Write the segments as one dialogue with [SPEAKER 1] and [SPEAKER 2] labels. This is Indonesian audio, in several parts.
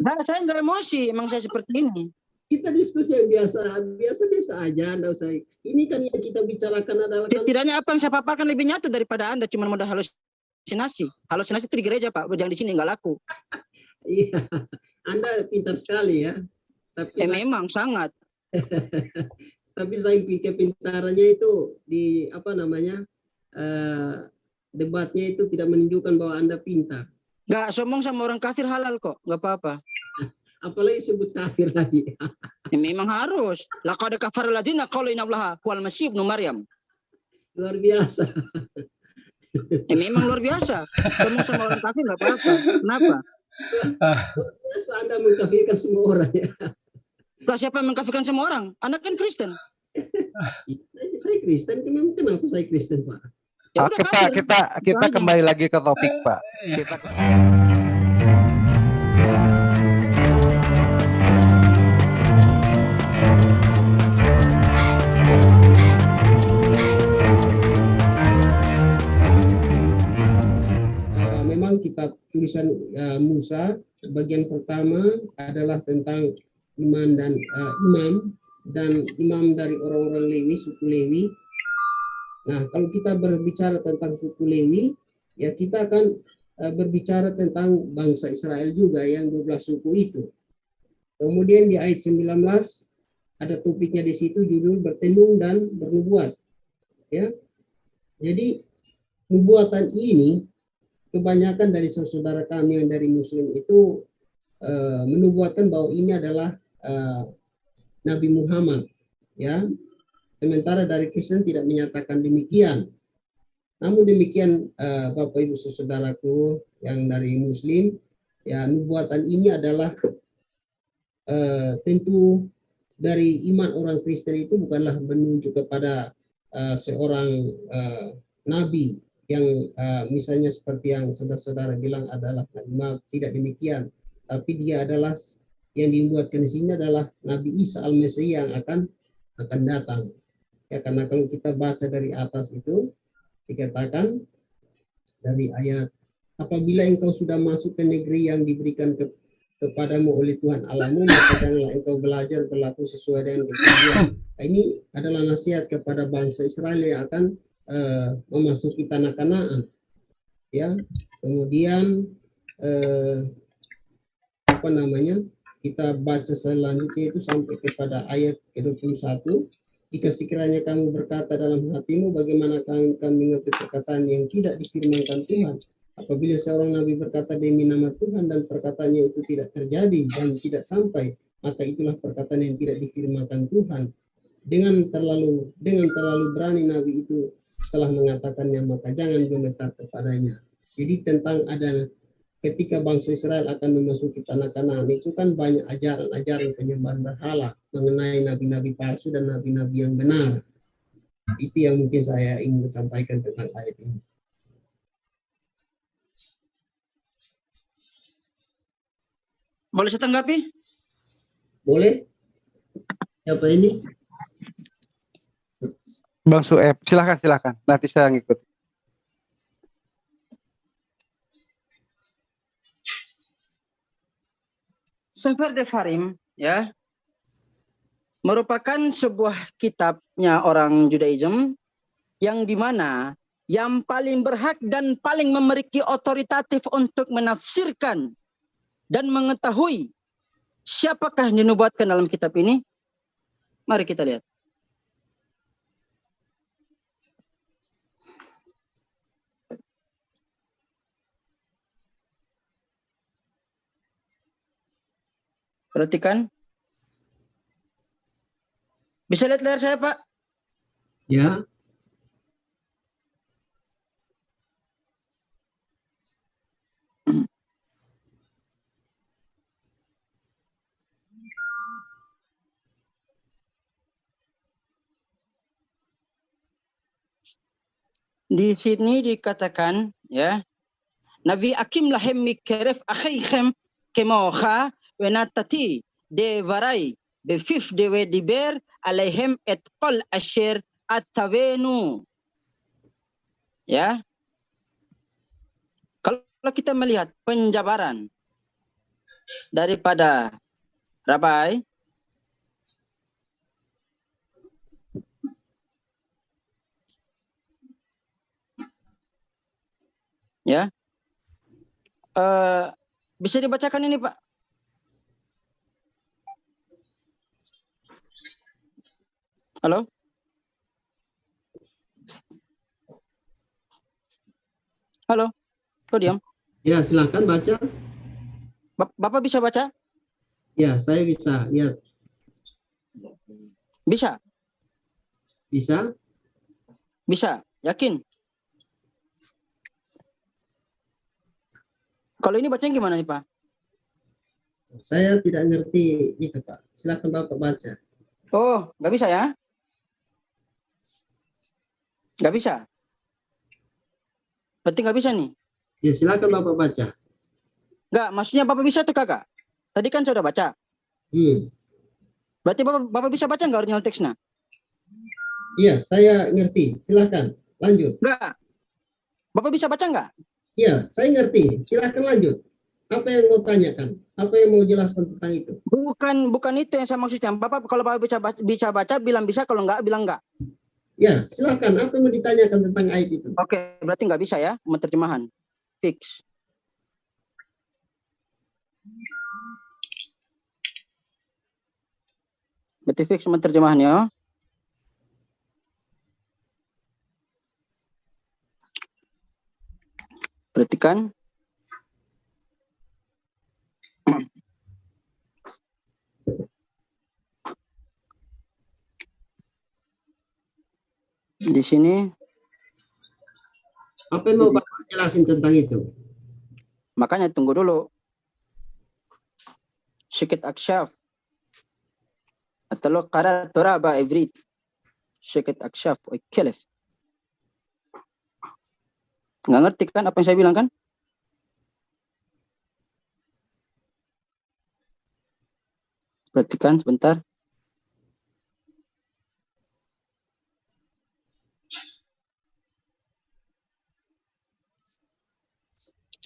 [SPEAKER 1] Nah, saya nggak emosi, emang saya seperti ini.
[SPEAKER 2] Kita diskusi yang biasa aja, Anda usah. Ini kan yang kita bicarakan adalah
[SPEAKER 1] setidaknya apa yang saya paparkan lebih nyata daripada Anda cuma modal halusinasi. Halusinasi itu di gereja, Pak, yang di sini nggak laku.
[SPEAKER 2] Iya, Anda pintar sekali ya. Tapi
[SPEAKER 1] memang sangat.
[SPEAKER 2] Tapi saya pikir pintarannya itu di apa namanya debatnya itu tidak menunjukkan bahwa Anda pintar.
[SPEAKER 1] Nggak sombong sama orang kafir halal kok, nggak apa-apa.
[SPEAKER 2] Apalagi sebut kafir lagi.
[SPEAKER 1] Memang harus. Laqad kafara alladziina qalu inna Allaha huwal Masih ibnu Maryam.
[SPEAKER 2] Luar biasa.
[SPEAKER 1] Memang luar biasa. Sombong sama orang kafir nggak apa-apa. Kenapa?
[SPEAKER 2] Luar biasa Anda mengkafirkan semua orang ya.
[SPEAKER 1] Lah siapa yang mengkafirkan semua orang? Anda kan Kristen.
[SPEAKER 2] Saya Kristen, kenapa saya Kristen, Pak?
[SPEAKER 1] Ya
[SPEAKER 3] Oke Pak, kita kembali lagi ke topik Pak.
[SPEAKER 2] Memang kitab tulisan Musa bagian pertama adalah tentang imam dari orang-orang Lewi, suku Lewi. Nah, kalau kita berbicara tentang suku Lewi, ya kita akan berbicara tentang bangsa Israel juga yang 12 suku itu. Kemudian di ayat 19 ada topiknya di situ, judul bertenung dan bernubuat. Ya. Jadi nubuatan ini kebanyakan dari saudara kami yang dari Muslim itu menubuatkan bahwa ini adalah Nabi Muhammad, ya. Sementara dari Kristen tidak menyatakan demikian. Namun demikian Bapak Ibu saudaraku yang dari Muslim, ya nubuatan ini adalah tentu dari iman orang Kristen itu bukanlah menunjuk kepada seorang nabi yang misalnya seperti yang saudara-saudara bilang adalah Nabi Muhammad. Tidak demikian, tapi dia adalah yang dibuatkan di sini adalah Nabi Isa Al-Masih yang akan datang. Ya, karena kalau kita baca dari atas itu dikatakan dari ayat, apabila engkau sudah masuk ke negeri yang diberikan kepadamu oleh Tuhan Allahmu, maka janganlah engkau belajar berlaku sesuai dengan kemudian. Nah, ini adalah nasihat kepada bangsa Israel yang akan memasuki tanah Kanaan. Ya, kemudian apa namanya? Kita baca selanjutnya itu sampai kepada ayat ke-21. Jika sekiranya kamu berkata dalam hatimu, bagaimana kami mengerti perkataan yang tidak difirmankan Tuhan? Apabila seorang nabi berkata demi nama Tuhan dan perkataannya itu tidak terjadi dan tidak sampai, maka itulah perkataan yang tidak difirmankan Tuhan. Dengan terlalu berani nabi itu telah mengatakannya, maka jangan gemetar kepadanya. Jadi tentang ada ketika bangsa Israel akan memasuki tanah Kanaan itu kan banyak ajaran-ajaran penyembahan berhala mengenai nabi-nabi palsu dan nabi-nabi yang benar. Itu yang mungkin saya ingin sampaikan tentang ayat ini.
[SPEAKER 1] Boleh saya tanggapi?
[SPEAKER 2] Boleh? Siapa ini?
[SPEAKER 3] Bang Sueb, silakan. Nanti saya ngikut.
[SPEAKER 1] Sefer Devarim, ya, merupakan sebuah kitabnya orang Judaism yang dimana yang paling berhak dan paling memiliki otoritatif untuk menafsirkan dan mengetahui siapakah yang dinubuatkan dalam kitab ini. Mari kita lihat. Perhatikan. Bisa lihat layar saya, Pak?
[SPEAKER 2] Ya.
[SPEAKER 1] Di sini dikatakan, ya, Nabi Akim lahem mikeref akhaichem kemocha wenatati devarai befif dewe diber alaihem et kol asher atavenu. Ya, kalau kita melihat penjabaran daripada Rabai. Ya. Bisa dibacakan ini, Pak? Halo? Halo? Kok diam?
[SPEAKER 2] Ya, silakan baca.
[SPEAKER 1] Bapak bisa baca?
[SPEAKER 2] Ya, saya bisa. Ya,
[SPEAKER 1] Bisa?
[SPEAKER 2] bisa.
[SPEAKER 1] Bisa? Yakin? Kalau ini bacanya gimana nih, Pak?
[SPEAKER 2] Saya tidak ngerti itu, Pak. Silakan Bapak baca.
[SPEAKER 1] Oh, nggak bisa ya? Nggak bisa? Berarti nggak bisa nih?
[SPEAKER 2] Ya, silakan Bapak baca.
[SPEAKER 1] Nggak, maksudnya Bapak bisa tuh kagak? Tadi kan saya udah baca. Berarti Bapak bisa baca nggak original teksnya?
[SPEAKER 2] Iya, saya ngerti. Silakan, lanjut.
[SPEAKER 1] Nggak. Bapak bisa baca nggak?
[SPEAKER 2] Iya, saya ngerti. Silakan lanjut. Apa yang mau tanyakan? Apa yang mau jelaskan tentang itu?
[SPEAKER 1] Bukan itu yang saya maksudnya. Bapak kalau Bapak bisa baca bilang bisa, kalau nggak bilang nggak.
[SPEAKER 2] Ya, silakan. Apa yang mau ditanyakan tentang ayat itu?
[SPEAKER 1] Oke, berarti nggak bisa ya menerjemahan. Fix. Berarti fix menerjemahan ya. Perhatikan. Di sini.
[SPEAKER 2] Apa yang mau Bapak jelasin tentang itu?
[SPEAKER 1] Makanya tunggu dulu. Syikit aksyaf. Atau qara turaba ibrit. Syikit aksyaf. Kelef. Nggak ngerti kan apa yang saya bilang kan? Perhatikan sebentar.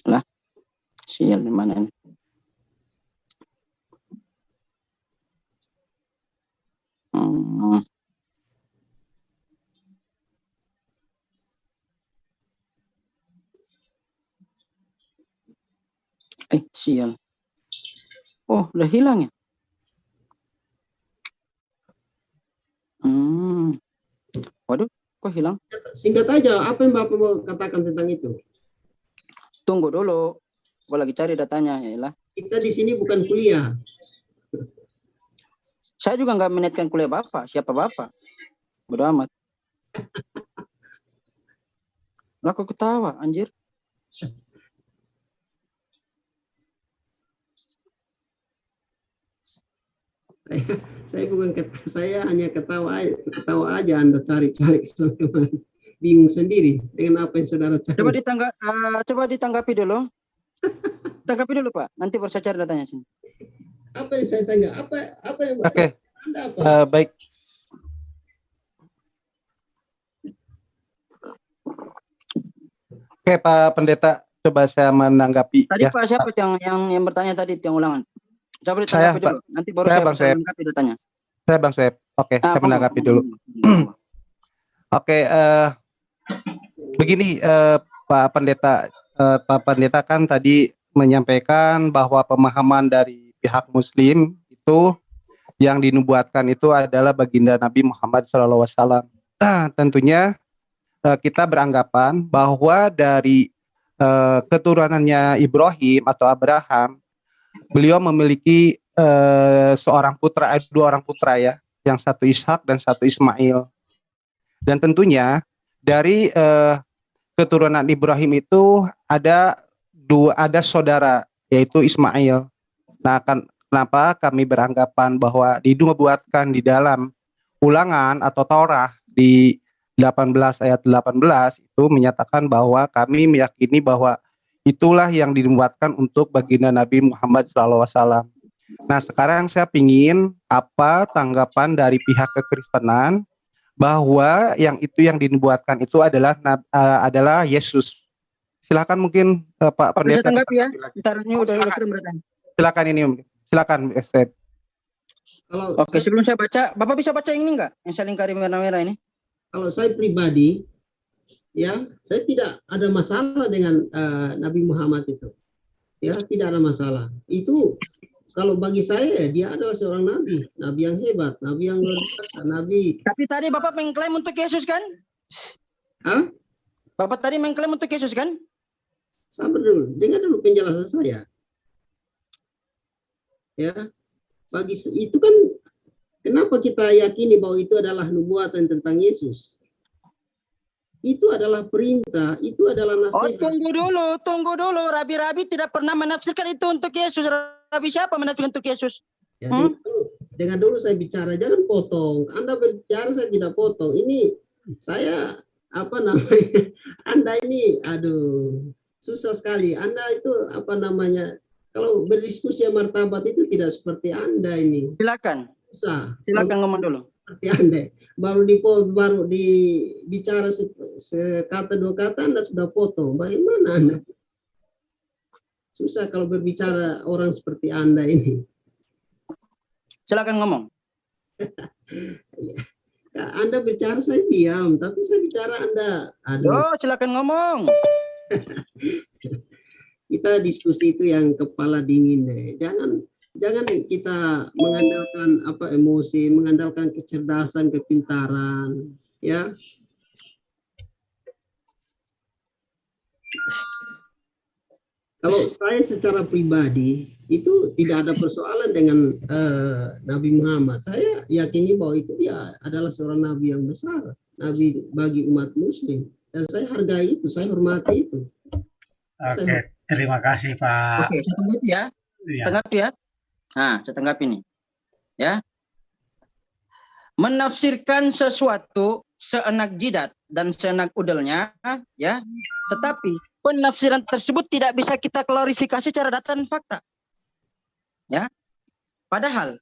[SPEAKER 1] Lah, sial di mana ini? Sial. Oh, udah hilang ya? Waduh, kok hilang?
[SPEAKER 2] Singkat aja, apa yang Bapak mau katakan tentang itu?
[SPEAKER 1] Tunggu dulu. Gue lagi cari datanya, ya lah.
[SPEAKER 2] Kita di sini bukan kuliah.
[SPEAKER 1] Saya juga nggak menitkan kuliah Bapak. Siapa Bapak? Bodo amat. Lah kok ketawa, anjir.
[SPEAKER 2] Saya bukan saya hanya ketawa aja Anda cari-cari bingung sendiri dengan apa yang saudara cari.
[SPEAKER 1] Coba ditanggapi dulu. Tanggapi dulu Pak. Nanti baru saya cari datanya sini.
[SPEAKER 2] Apa yang saya tanya? Apa yang
[SPEAKER 3] Oke.
[SPEAKER 2] Anda apa?
[SPEAKER 3] Baik. Oke, Pak Pendeta, coba saya menanggapi.
[SPEAKER 1] Tadi
[SPEAKER 3] ya.
[SPEAKER 1] Pak siapa yang bertanya tadi yang ulangan? Coba ditanggapi
[SPEAKER 3] Saya,
[SPEAKER 1] dulu. Nanti baru
[SPEAKER 3] saya
[SPEAKER 1] saya menanggapi datanya.
[SPEAKER 3] Saya Bang Sueb. Oke, saya menanggapi dulu. Oke, begini Pak Pendeta. Pak Pendeta kan tadi menyampaikan bahwa pemahaman dari pihak Muslim itu yang dinubuatkan itu adalah baginda Nabi Muhammad SAW. Tentunya kita beranggapan bahwa dari keturunannya Ibrahim atau Abraham, beliau memiliki dua orang putra ya, yang satu Ishak dan satu Ismail. Dan tentunya dari keturunan Ibrahim itu ada saudara, yaitu Ismail. Nah, kenapa kami beranggapan bahwa dinubuatkan di dalam Ulangan atau Taurah di 18 ayat 18 itu menyatakan bahwa kami meyakini bahwa itulah yang dinubuatkan untuk baginda Nabi Muhammad SAW. Nah, sekarang saya ingin apa tanggapan dari pihak kekristenan bahwa yang dinubuatkan itu adalah Yesus. Silakan mungkin Pak Pendeta.
[SPEAKER 1] Saya tanggapi ya. Ntar ini udah ketemu datanya.
[SPEAKER 3] Silakan ini, Om. Silakan, Ustaz.
[SPEAKER 2] Kalau
[SPEAKER 1] Oke,
[SPEAKER 2] saya,
[SPEAKER 1] sebelum saya baca, Bapak bisa baca yang ini enggak? Yang saya lingkari merah-merah ini.
[SPEAKER 2] kalau saya pribadi, ya, saya tidak ada masalah dengan Nabi Muhammad itu. Ya, tidak ada masalah. Itu kalau bagi saya dia adalah seorang nabi, nabi yang hebat, nabi yang luar biasa, nabi.
[SPEAKER 1] Tapi tadi Bapak mengklaim untuk Yesus kan?
[SPEAKER 2] Hah?
[SPEAKER 1] Bapak tadi mengklaim untuk Yesus kan?
[SPEAKER 2] Sabar dulu, dengar dulu penjelasan saya. Ya, itu kan kenapa kita yakini bahwa itu adalah nubuatan tentang Yesus? Itu adalah perintah, itu adalah
[SPEAKER 1] Oh,
[SPEAKER 2] nasihat.
[SPEAKER 1] tunggu dulu. Rabi-rabi tidak pernah menafsirkan itu untuk Yesus. Rabi siapa menafsirkan untuk Yesus?
[SPEAKER 2] Ya, dengar dulu saya bicara, jangan potong. Anda berbicara saya tidak potong. Ini saya apa namanya? Anda ini, aduh, susah sekali. Anda itu apa namanya? Kalau berdiskusi yang martabat itu tidak seperti Anda ini.
[SPEAKER 1] Silakan.
[SPEAKER 2] Susah.
[SPEAKER 1] Silakan ngomong dulu.
[SPEAKER 2] Seperti Anda. Baru dibicara sekata dua kata Anda sudah potong. Bagaimana Anda? Susah kalau berbicara orang seperti Anda ini.
[SPEAKER 1] Silakan ngomong.
[SPEAKER 2] Anda bicara saya diam, tapi saya bicara Anda. Aduh.
[SPEAKER 1] Oh, silakan ngomong.
[SPEAKER 2] Kita diskusi itu yang kepala dingin deh. Jangan kita mengandalkan apa emosi, mengandalkan kecerdasan, kepintaran, ya. Kalau saya secara pribadi itu tidak ada persoalan dengan Nabi Muhammad. Saya yakini bahwa itu dia adalah seorang nabi yang besar, nabi bagi umat muslim. Dan saya hargai itu, saya hormati itu.
[SPEAKER 4] Oke, terima kasih Pak.
[SPEAKER 1] Oke, saya tanggapi ya.
[SPEAKER 4] Iya.
[SPEAKER 1] Tanggapi ya. Nah, saya tanggapi nih. Ya. Menafsirkan sesuatu seenak jidat dan seenak udelnya, ya. Tetapi penafsiran tersebut tidak bisa kita klarifikasi secara data dan fakta. Ya. Padahal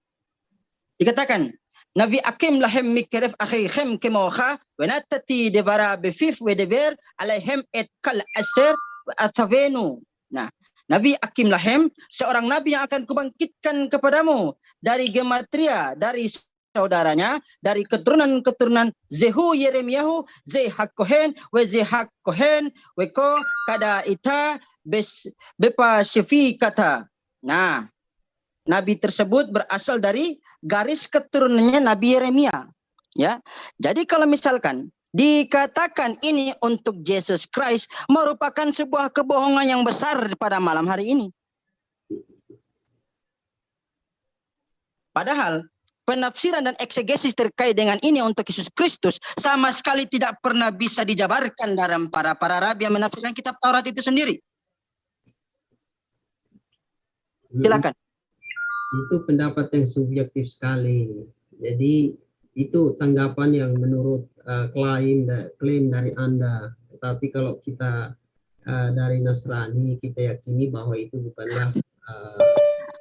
[SPEAKER 1] dikatakan Nabi akim lahem mikref akhihim kemoha wenatati devara befif wedeber alaihem et kal aser atavenu. Nah, Nabi akim lahem, seorang nabi yang akan kubangkitkan kepadamu dari gematria, dari saudaranya, dari keturunan-keturunan Zehu Yeremiahu, Zehak Kohen, Wezehak Kohen, Weko kada ita bepa syefi kata. Nah, nabi tersebut berasal dari garis keturunannya Nabi Yeremia. Ya, jadi kalau misalkan dikatakan ini untuk Jesus Christ, merupakan sebuah kebohongan yang besar pada malam hari ini. Padahal penafsiran dan eksegesis terkait dengan ini untuk Yesus Kristus sama sekali tidak pernah bisa dijabarkan dalam para rabi yang menafsirkan kitab Taurat itu sendiri. Silakan.
[SPEAKER 2] Itu pendapat yang subjektif sekali. Jadi itu tanggapan yang menurut klaim dari Anda. Tetapi kalau kita dari Nasrani, kita yakini bahwa itu bukanlah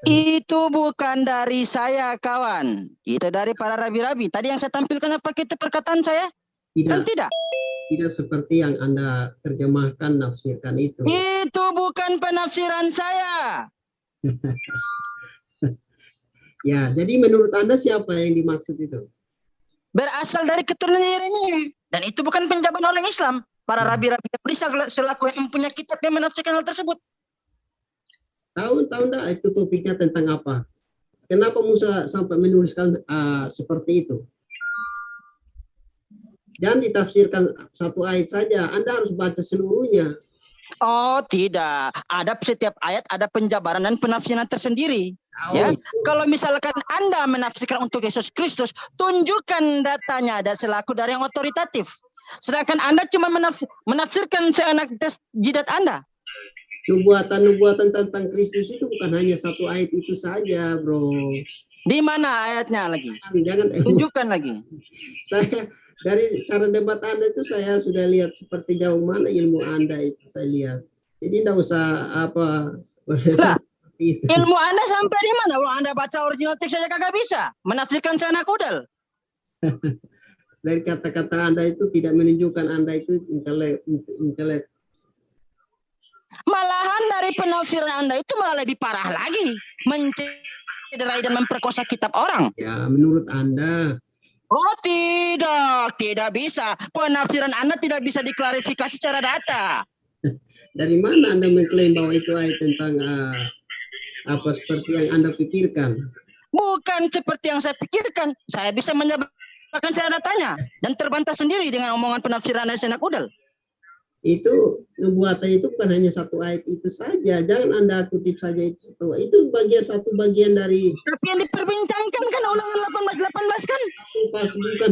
[SPEAKER 1] itu bukan dari saya, kawan. Itu dari para rabi-rabi. Tadi yang saya tampilkan apa itu perkataan saya? Kan tidak.
[SPEAKER 2] Tidak seperti yang Anda terjemahkan, nafsirkan itu.
[SPEAKER 1] Itu bukan penafsiran saya.
[SPEAKER 2] Ya, jadi menurut Anda siapa yang dimaksud itu?
[SPEAKER 1] Berasal dari keturunan Yeremia. Dan itu bukan penjabaran orang Islam. Para rabi-rabi selaku yang punya kitab yang menafsirkan hal tersebut.
[SPEAKER 2] Tahu enggak itu topiknya tentang apa? Kenapa Musa sampai menuliskan seperti itu? Jangan ditafsirkan satu ayat saja. Anda harus baca seluruhnya.
[SPEAKER 1] Oh tidak, ada setiap ayat ada penjabaran dan penafsiran tersendiri. Ya, kalau misalkan Anda menafsirkan untuk Yesus Kristus, tunjukkan datanya ada selaku dari yang otoritatif. Sedangkan Anda cuma menafsirkan seenak jidat Anda.
[SPEAKER 2] Nubuatan tentang Kristus itu bukan hanya satu ayat itu saja, bro.
[SPEAKER 1] Di mana ayatnya lagi?
[SPEAKER 2] Jangan
[SPEAKER 1] tunjukkan lagi.
[SPEAKER 2] Saya dari cara debat Anda itu saya sudah lihat seperti jauh mana ilmu Anda itu saya lihat. Jadi tidak usah apa.
[SPEAKER 1] Nah, ilmu Anda sampai di mana? Wah, Anda baca original teks saja kagak bisa. Menafsirkan seenak udel.
[SPEAKER 2] Dari kata-kata Anda itu tidak menunjukkan Anda itu intelek.
[SPEAKER 1] Malahan dari penafsiran Anda itu malah lebih parah lagi. Mencederai dan memperkosa kitab orang.
[SPEAKER 2] Ya, menurut Anda.
[SPEAKER 1] Oh tidak bisa. Penafsiran Anda tidak bisa diklarifikasi secara data.
[SPEAKER 2] Dari mana Anda mengklaim bahwa itu ayat tentang apa seperti yang Anda pikirkan?
[SPEAKER 1] Bukan seperti yang saya pikirkan. Saya bisa menjabarkan secara datanya dan terbantah sendiri dengan omongan penafsiran dari Senak Udal.
[SPEAKER 2] Itu nubuatan itu bukan hanya satu ayat itu saja. Jangan Anda kutip saja itu. Itu satu bagian dari.
[SPEAKER 1] Tapi yang diperbincangkan kan ulangan 18 kan?
[SPEAKER 2] Pas bukan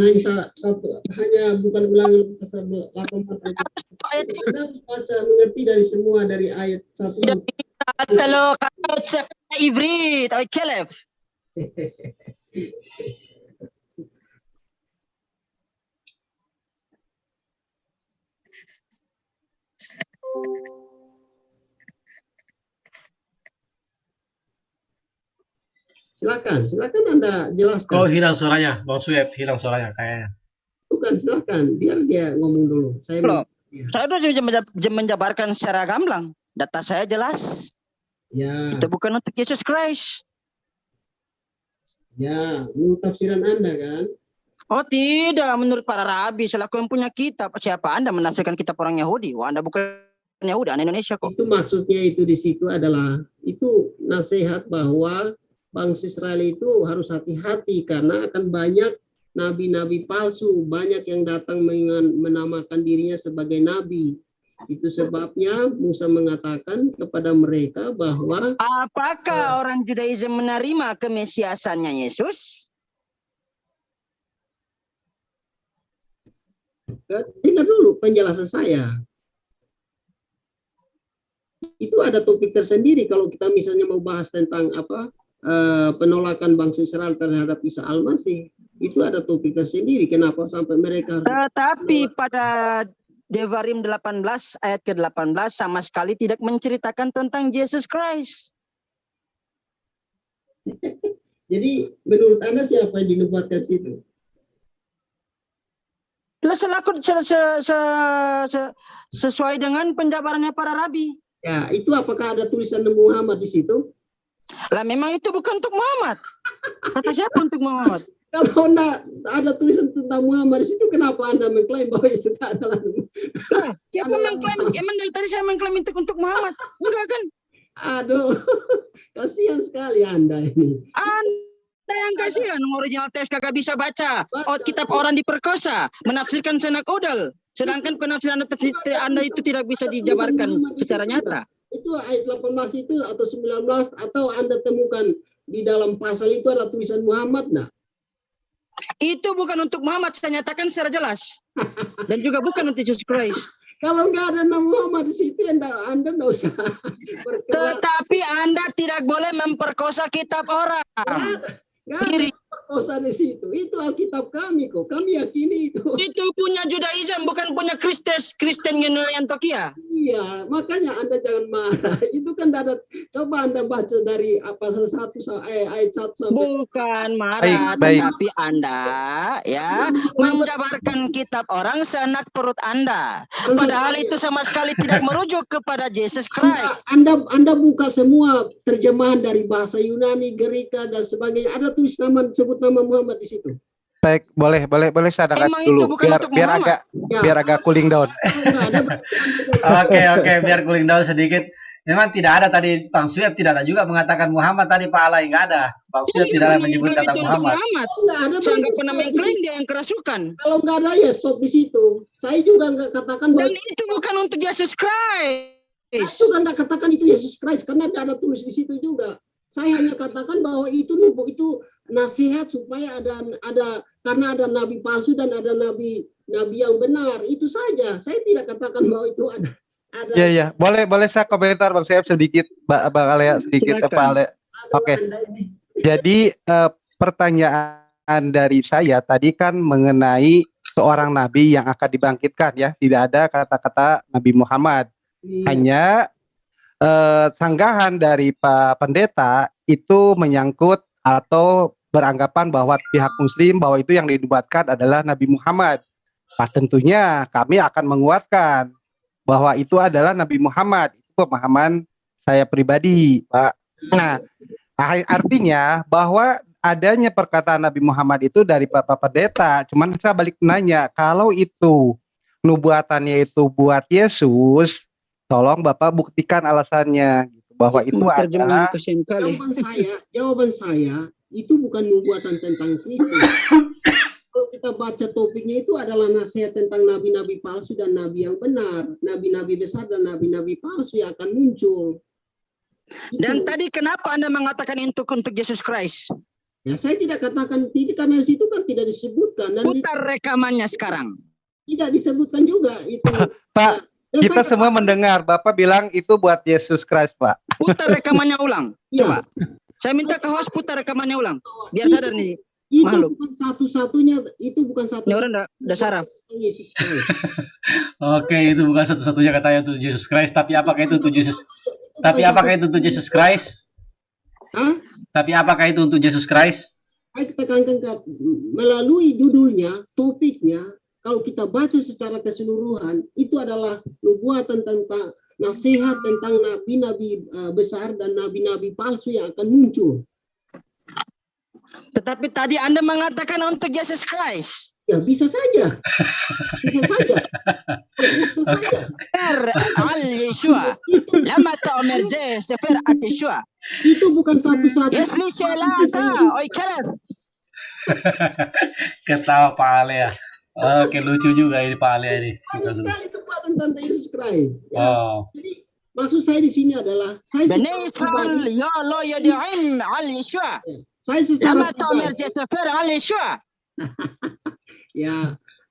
[SPEAKER 2] hanya bukan ulangan pasal 18 ayat. Anda harus baca mengerti dari semua dari ayat 1.
[SPEAKER 1] Kalau Ibrit atau Kelef.
[SPEAKER 2] Silakan Anda jelaskan.
[SPEAKER 4] Oh, hilang suaranya, Bang Suyep, hilang suaranya kayaknya.
[SPEAKER 2] Bukan, silakan, biar dia ngomong dulu. Saya
[SPEAKER 1] sudah menjabarkan secara gamblang. Data saya jelas.
[SPEAKER 2] Ya.
[SPEAKER 1] Itu bukan untuk Yesus Christ.
[SPEAKER 2] Ya, menurut tafsiran Anda kan?
[SPEAKER 1] Oh tidak, menurut para rabi selaku yang punya kitab. Siapa Anda menafsirkan kitab orang Yahudi? Wah, Anda bukan Yahudi, Anda Indonesia kok.
[SPEAKER 2] Itu maksudnya itu di situ adalah itu nasihat bahwa bangsa Israel itu harus hati-hati karena akan banyak nabi-nabi palsu, banyak yang datang menamakan dirinya sebagai nabi. Itu sebabnya Musa mengatakan kepada mereka bahwa
[SPEAKER 1] apakah orang Judaism menerima kemesiasannya Yesus?
[SPEAKER 2] Dengar dulu penjelasan saya. Itu ada topik tersendiri kalau kita misalnya mau bahas tentang penolakan bangsa Israel terhadap Isa Al-Masih. Itu ada topik tersendiri. Kenapa sampai mereka
[SPEAKER 1] tetapi pada Devarim 18 ayat ke-18 sama sekali tidak menceritakan tentang Jesus Christ.
[SPEAKER 2] Jadi menurut Anda siapa yang dinubuatkan situ?
[SPEAKER 1] Sesuai dengan penjabarannya para rabi.
[SPEAKER 2] Ya, itu apakah ada tulisan Muhammad di situ?
[SPEAKER 1] Lah memang itu bukan untuk Muhammad. Kata siapa untuk Muhammad?
[SPEAKER 2] Kalau ada tulisan tentang Muhammad di situ, kenapa Anda mengklaim bahwa itu adalah?
[SPEAKER 1] Siapa mengklaim? Emang dari tadi saya mengklaim itu untuk Muhammad? Enggak kan?
[SPEAKER 2] Aduh, kasihan sekali Anda ini.
[SPEAKER 1] Anda yang kasihan, original teks kagak bisa baca. Kitab orang diperkosa, menafsirkan Senak Udal. Sedangkan penafsiran Anda itu tidak bisa dijabarkan secara nyata.
[SPEAKER 2] Itu ayat 18 itu atau 19 atau Anda temukan di dalam pasal itu ada tulisan Muhammad nah?
[SPEAKER 1] Itu bukan untuk Muhammad, saya nyatakan secara jelas. Dan juga bukan untuk Yesus Christ.
[SPEAKER 2] Kalau nggak ada nama Muhammad di situ, Anda nggak usah.
[SPEAKER 1] Tetapi Anda tidak boleh memperkosa kitab orang.
[SPEAKER 2] Nggak ada perkosa di situ. Itu Alkitab kami kok. Kami yakini itu.
[SPEAKER 1] Itu punya Judaism, bukan punya Kristen Yantokia.
[SPEAKER 2] Iya, makanya Anda jangan marah. Itu kan ada. Coba Anda baca dari pasal 1 ayat 1 sampai.
[SPEAKER 1] Bukan marah, tetapi Anda ya menjabarkan kitab orang seenak perut Anda. Padahal itu sama sekali tidak merujuk kepada Jesus Christ.
[SPEAKER 2] Anda buka semua terjemahan dari bahasa Yunani, Gerika dan sebagainya. Ada tulis nama, sebut nama Muhammad di situ.
[SPEAKER 3] Baik, boleh saya dengar dulu biar agak cooling down.
[SPEAKER 4] Oke, biar cooling down sedikit. Memang tidak ada tadi Bang Suyep tidak ada juga mengatakan Muhammad tadi Pak Alai enggak ada. Bang Suyep tidak ada menyebut kata Muhammad.
[SPEAKER 2] Enggak ada.
[SPEAKER 1] Saya pernah mengklaim dia yang kerasukan.
[SPEAKER 2] Kalau enggak ada ya stop di situ. Saya juga enggak katakan bahwa
[SPEAKER 1] dan itu bukan untuk Yesus Christ.
[SPEAKER 2] Saya juga enggak katakan itu Yesus Christ karena ada tulis di situ juga. Saya hanya katakan bahwa itu nasihat supaya ada karena ada nabi palsu dan ada nabi yang benar. Itu saja. Saya tidak katakan bahwa itu ada.
[SPEAKER 3] Iya. Boleh saya komentar Bang Suyep sedikit, Bang Alea sedikit Pak Ale. Oke. Jadi pertanyaan dari saya tadi kan mengenai seorang nabi yang akan dibangkitkan ya. Tidak ada kata-kata Nabi Muhammad.
[SPEAKER 2] Iya.
[SPEAKER 3] Hanya sanggahan dari Pak Pendeta itu menyangkut atau beranggapan bahwa pihak Muslim bahwa itu yang dinubuatkan adalah Nabi Muhammad. Nah, tentunya kami akan menguatkan bahwa itu adalah Nabi Muhammad. itu pemahaman saya pribadi, Pak. Nah, artinya bahwa adanya perkataan Nabi Muhammad itu dari Bapak Pendeta. Cuman saya balik nanya, kalau itu nubuatannya itu buat Yesus, tolong Bapak buktikan alasannya gitu, bahwa itu adalah
[SPEAKER 1] Terjemahan kasihan kali.
[SPEAKER 2] Jawaban saya itu bukan nubuatan tentang Kristus. Kalau kita baca topiknya itu adalah nasihat tentang nabi-nabi palsu dan nabi yang benar, nabi-nabi besar dan nabi-nabi palsu yang akan muncul.
[SPEAKER 1] Dan tadi kenapa Anda mengatakan untuk Yesus Christ?
[SPEAKER 2] Ya saya tidak katakan tidak, karena di situ kan tidak disebutkan dan
[SPEAKER 1] Putar rekamannya sekarang.
[SPEAKER 2] tidak disebutkan juga itu.
[SPEAKER 3] Pak,
[SPEAKER 2] Dan
[SPEAKER 3] kita
[SPEAKER 2] saya
[SPEAKER 3] semua mendengar Bapak bilang itu buat Yesus Christ, Pak.
[SPEAKER 1] Putar rekamannya ulang.
[SPEAKER 2] Ya,
[SPEAKER 1] Coba. Saya minta ke host putar rekamannya ulang. Biar
[SPEAKER 2] itu-
[SPEAKER 1] sadar nih.
[SPEAKER 2] itu
[SPEAKER 1] makhluk.
[SPEAKER 2] bukan satu-satunya, itu bukan
[SPEAKER 1] Ini orang udah saraf.
[SPEAKER 2] Yesus Kristus.
[SPEAKER 4] Oke, itu bukan satu-satunya katanya untuk Yesus Christ. Tapi apakah itu untuk Yesus? Tapi
[SPEAKER 2] bukan
[SPEAKER 4] apakah itu untuk Yesus Christ?
[SPEAKER 2] Hah?
[SPEAKER 4] Tapi apakah itu untuk Yesus Christ?
[SPEAKER 2] Saya tekankan melalui judulnya, topiknya, kalau kita baca secara keseluruhan, itu adalah nubuatan tentang nasihat tentang nabi-nabi besar dan nabi-nabi palsu yang akan muncul.
[SPEAKER 1] Tetapi tadi Anda mengatakan untuk Yesus Christ.
[SPEAKER 2] Ya bisa saja, bisa saja, bisa saja.
[SPEAKER 1] Al Yeshua. Lama ta'omir zeh sefer at Yeshua.
[SPEAKER 2] Itu bukan satu-satu.
[SPEAKER 1] Yesli shelata. Oi kelef.
[SPEAKER 4] Ketawa Pak Ale ya. Oke, lucu juga ini Pak Ale ini.
[SPEAKER 2] Banyak sekali nubuatan tentang Yesus Kristus. Ya.
[SPEAKER 4] Oh,
[SPEAKER 2] Jadi maksud saya di sini adalah saya
[SPEAKER 1] Bani
[SPEAKER 2] secara pribadi,
[SPEAKER 1] Israel ya Allah yadi'in al Yeshua.
[SPEAKER 2] saya secara
[SPEAKER 1] Lama ta'omir
[SPEAKER 2] pribadi,
[SPEAKER 1] zeh sefer al Yeshua.
[SPEAKER 2] ya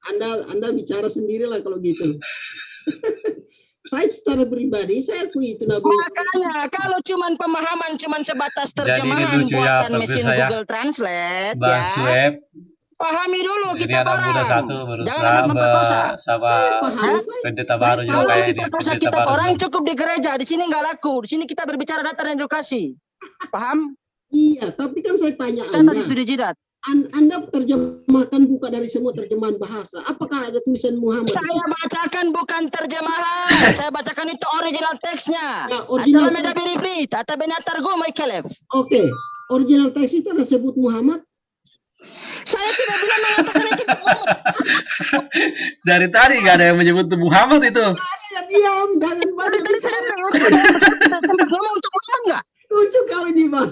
[SPEAKER 2] Anda bicara sendirilah kalau gitu. Saya secara pribadi saya akui itu Nabi.
[SPEAKER 1] Makanya kalau cuman pemahaman cuman sebatas
[SPEAKER 4] Jadi ini
[SPEAKER 1] terjemahan
[SPEAKER 4] lucu ya,
[SPEAKER 1] buatan
[SPEAKER 4] pemirsa
[SPEAKER 1] mesin
[SPEAKER 4] ya.
[SPEAKER 1] Google Translate
[SPEAKER 4] Bang
[SPEAKER 1] ya.
[SPEAKER 4] Sueb,
[SPEAKER 1] Pahami dulu
[SPEAKER 4] ini
[SPEAKER 1] kita
[SPEAKER 4] anak muda
[SPEAKER 1] orang.
[SPEAKER 4] satu
[SPEAKER 1] Jangan
[SPEAKER 4] berusaha
[SPEAKER 1] memperkosa.
[SPEAKER 4] bersama
[SPEAKER 2] Paham,
[SPEAKER 4] pendeta baru juga
[SPEAKER 1] Kalau
[SPEAKER 4] kayak ini.
[SPEAKER 1] diperkosa
[SPEAKER 4] Pendeta
[SPEAKER 1] kita
[SPEAKER 4] baru
[SPEAKER 1] orang
[SPEAKER 4] juga.
[SPEAKER 1] cukup di gereja, di sini nggak laku. Di sini kita berbicara data dan edukasi. Paham?
[SPEAKER 2] Iya, tapi kan saya tanya
[SPEAKER 1] Catat itu
[SPEAKER 2] Anda,
[SPEAKER 1] di jidat.
[SPEAKER 2] Anda terjemahkan buka dari semua terjemahan bahasa. Apakah ada tulisan Muhammad? di
[SPEAKER 1] Saya
[SPEAKER 2] situ?
[SPEAKER 1] bacakan bukan terjemahan. Saya bacakan itu original teksnya.
[SPEAKER 2] Ya, original
[SPEAKER 1] Atau meda
[SPEAKER 2] teks.
[SPEAKER 1] beribrit, atau benatar gue my kelef.
[SPEAKER 2] Oke, original teks itu ada sebut Muhammad.
[SPEAKER 1] Saya tidak bilang mengatakan itu.
[SPEAKER 4] Dari tadi nggak ada yang menyebut Muhammad itu.
[SPEAKER 2] Ya diam, jangan
[SPEAKER 1] Tadi
[SPEAKER 2] banyak
[SPEAKER 1] tadi saya
[SPEAKER 2] bicara.
[SPEAKER 1] bilang, sempat ngomong untuk Muhammad nggak?
[SPEAKER 2] Lucu kau ini, Bang.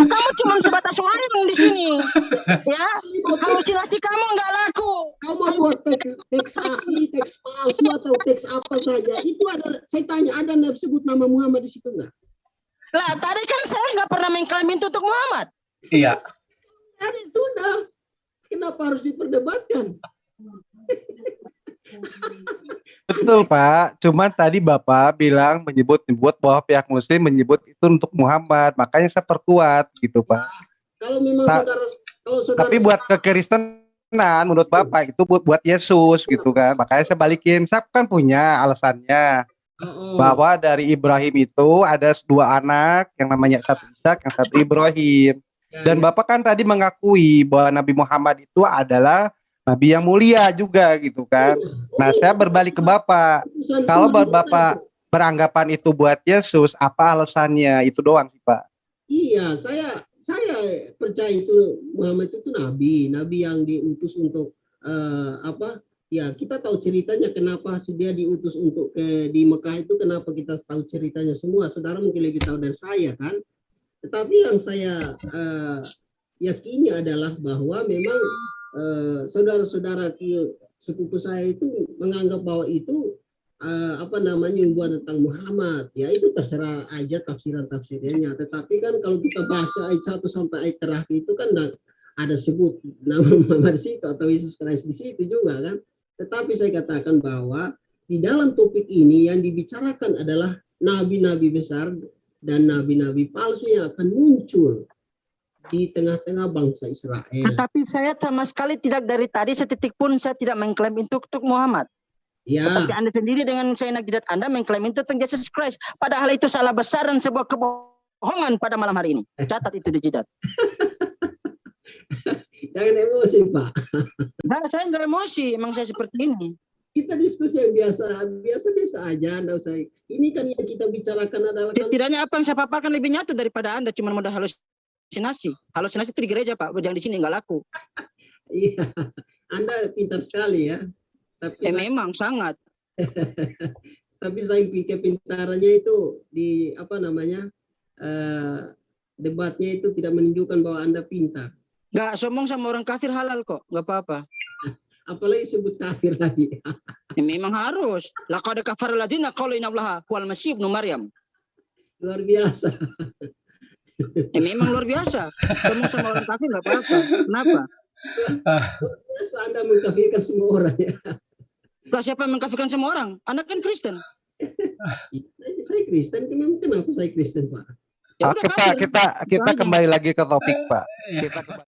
[SPEAKER 1] Kamu cuma sebatas warung di sini. Ya, halusinasi kamu nggak laku.
[SPEAKER 2] Kau mau buat teks asli, teks palsu atau teks apa saja? Itu ada. Saya tanya, ada sebut nama Muhammad di situ nggak?
[SPEAKER 1] Lah, tadi kan saya nggak pernah mengklaim itu untuk Muhammad.
[SPEAKER 4] Iya.
[SPEAKER 2] Ada sudah. Kenapa harus diperdebatkan?
[SPEAKER 3] Betul Pak, cuman tadi Bapak bilang menyebut bahwa pihak Muslim menyebut itu untuk Muhammad, makanya saya perkuat gitu Pak.
[SPEAKER 2] Kalau memang
[SPEAKER 3] Tak-
[SPEAKER 2] saudara,
[SPEAKER 3] Tapi buat kekristenan menurut Bapak itu buat Yesus gitu kan, makanya saya balikin. Saya kan punya alasannya bahwa dari Ibrahim itu ada dua anak yang namanya satu Ishak, yang satu Ibrahim. Dan Bapak kan tadi mengakui bahwa Nabi Muhammad itu adalah Nabi yang mulia juga gitu kan. Nah saya berbalik ke Bapak. Kalau Bapak beranggapan itu buat Yesus, apa alasannya? Itu doang sih Pak.
[SPEAKER 2] Iya, saya percaya itu Muhammad itu nabi yang diutus untuk apa? Ya, kita tahu ceritanya kenapa dia diutus untuk di Mekah itu, kenapa kita tahu ceritanya semua. Saudara mungkin lebih tahu dari saya kan. Tetapi yang saya yakini adalah bahwa memang saudara-saudara sepupu saya itu menganggap bahwa itu membuat tentang Muhammad. Ya itu terserah aja tafsirannya. Tetapi kan kalau kita baca ayat 1 sampai ayat terakhir itu kan ada sebut nama Muhammad di situ atau Yesus Kristus di situ juga kan. Tetapi saya katakan bahwa di dalam topik ini yang dibicarakan adalah nabi-nabi besar dan nabi-nabi palsu yang akan muncul di tengah-tengah bangsa Israel.
[SPEAKER 1] Tetapi saya sama sekali tidak dari tadi setitik pun saya tidak mengklaim itu untuk Muhammad.
[SPEAKER 2] Ya,
[SPEAKER 1] Tetapi Anda sendiri dengan saya jidat Anda mengklaim itu tentang Yesus Christ. Padahal itu salah besar dan sebuah kebohongan pada malam hari ini. Catat itu di jidat.
[SPEAKER 2] jangan emosi Pak.
[SPEAKER 1] Nah, saya nggak emosi, emang saya seperti ini.
[SPEAKER 2] kita diskusi yang biasa aja, enggak usah. Ini kan yang kita bicarakan adalah kan,
[SPEAKER 1] Setidaknya apa yang saya paparkan lebih nyata daripada Anda cuma modal halusinasi. Halusinasi itu di gereja, Pak, yang di sini nggak laku.
[SPEAKER 2] iya, Anda pintar sekali ya. Tapi
[SPEAKER 1] Memang sangat.
[SPEAKER 2] tapi saya pikir kepintarannya itu di apa namanya, debatnya itu tidak menunjukkan bahwa Anda pintar.
[SPEAKER 1] Nggak sombong sama orang kafir halal kok, nggak apa-apa.
[SPEAKER 2] Apalagi sebut kafir lagi.
[SPEAKER 1] Memang harus. Laqad kafara alladziina qalu innallaha huwal masih ibnu Maryam.
[SPEAKER 2] Luar biasa.
[SPEAKER 1] Memang luar biasa. Sombong sama orang kafir nggak apa-apa. Kenapa?
[SPEAKER 2] Biasa Anda mengkafirkan semua orang ya.
[SPEAKER 1] Lah siapa yang mengkafirkan semua orang? Anda kan Kristen.
[SPEAKER 2] Saya Kristen, kenapa saya Kristen Pak?
[SPEAKER 1] Ya
[SPEAKER 3] Oh,
[SPEAKER 1] udah kafir.
[SPEAKER 3] kita kembali lagi ke topik, Pak. Kita kembali